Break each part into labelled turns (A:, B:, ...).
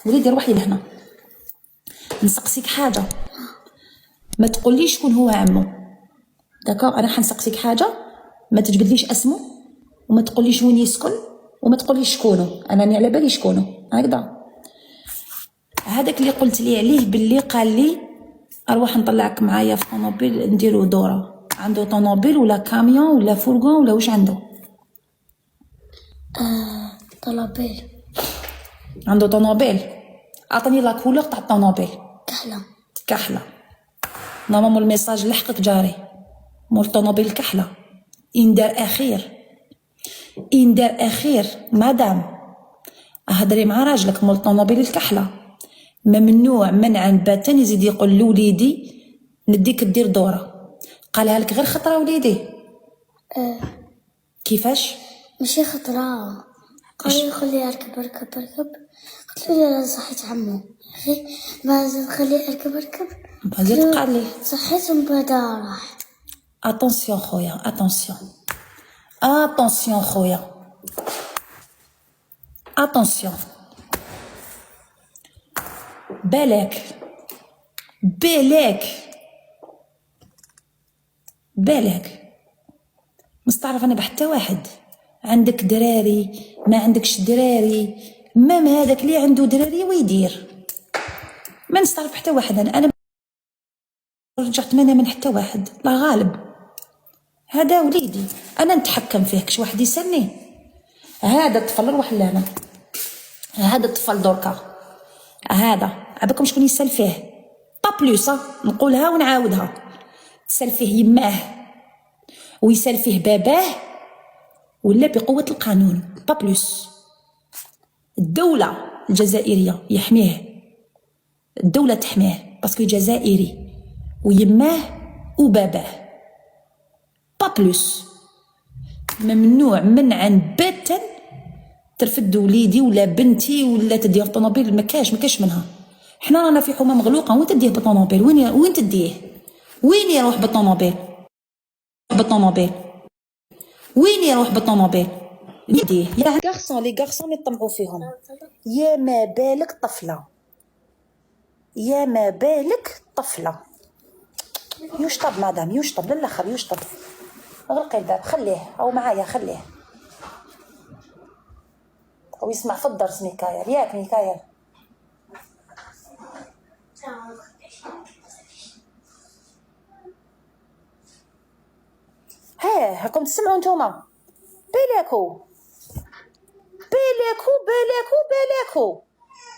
A: وليدي روحي لهنا نسقسيك حاجه، ما تقوليش شكون هو عمو. داكوغ، انا حنسقسيك حاجه، ما تجبدليش اسمه وما تقوليش وين يسكن وما تقوليش شكونه، انا راني على بالي شكونه. هكذا هذاك اللي قلت لي عليه باللي قال لي اروح نطلعك معايا في طوموبيل نديرو دوره، عنده طوموبيل ولا كاميون ولا فورغون ولا واش عنده؟
B: طوموبيل.
A: عنده طوموبيل. عطني لا كولور تاع الطوموبيل. كحله. نورمالمون الميساج لحقك جاري مول طوموبيل كحله. اندار اخير مدام هضري مع راجلك مول طوموبيل الكحله، ممنوع منعا باتا يزيد يقول لوليدي نديك دير دوره. قالها لك غير خطره وليدي؟ كيفاش؟
B: ماشي خطره، قال لي خليه يركب. قلت له لا صحيت عمو، ما زاد خليه يركب.
A: زاد قال لي
B: صحيت من بعد راح.
A: اتونسيون خويا، اتونسيون خويا، اتونسيون. بالك مستعرف انا بحتى واحد. عندك دراري ما عندكش دراري، مام هذاك اللي عنده دراري ويدير، ما نستعرف حتى واحد. انا رجعت من حتى واحد، لا غالب. هذا وليدي انا نتحكم فيه، كش واحد يسالني هذا الطفل روح لهنا، هذا الطفل دركا هذا عباكم شكون يسال فيه؟ با بلوس نقولها ونعاودها، تسال فيه يماه ويسال فيه باباه ولا بقوة القانون، با بلوس. الدولة الجزائرية يحميه، الدولة تحميه باسكو جزائري ويماه وباباه، با بلوس. ممنوع منعا باتا ترفد وليدي ولا بنتي ولا تديه في طوموبيل، ما كاش منها. حنا رانا في حومه مغلوقه، وين تديه بالطوموبيل؟ وين تديه؟ وين يروح بالطوموبيل؟ وين يروح بالطوموبيل؟ يديه يا غارسون، لي غارسون يطمعوا فيهم. يا ما بالك طفله. يشطب مدام، يشطب للاخر، يشطب. غلقي الباب، خليه او معايا، خليه او يسمع في الدرس. ميكايل ياك ميكايل؟ هاكم تسمعوا نتوما؟ بالكو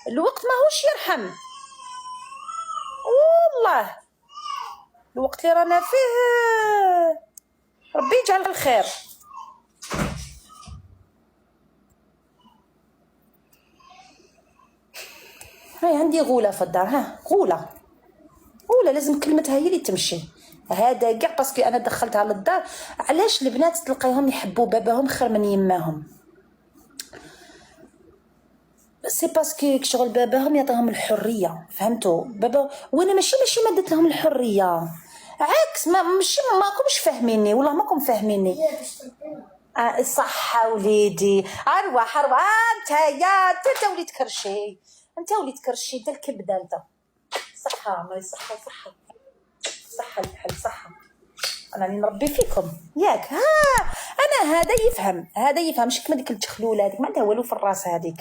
A: الوقت ماهوش يرحم والله. الوقت اللي رانا فيه ربي يجعل الخير. هاي عندي غوله في الدار، غوله لازم كلمتها هي اللي تمشي. هذا كاع باسكو انا دخلتها للدار. علاش البنات تلقايهم يحبوا باباهم خير من يماهم؟ سي باسكو شغل باباهم يعطيهم الحريه، فهمتوا؟ بابا وانا ماشي ما درت لهم الحريه، عكس ماشي ماكمش فاهميني، والله ماكم فاهميني. صح وليدي، اروح انت وليد كرشي، انت الكبده انت. صحه الله يصحه، صحه الحل، صحه. انا اللي نربي فيكم ياك. انا هذا يفهم شك ما ديك التخلوله هذيك ما عندها والو في الراس هذيك.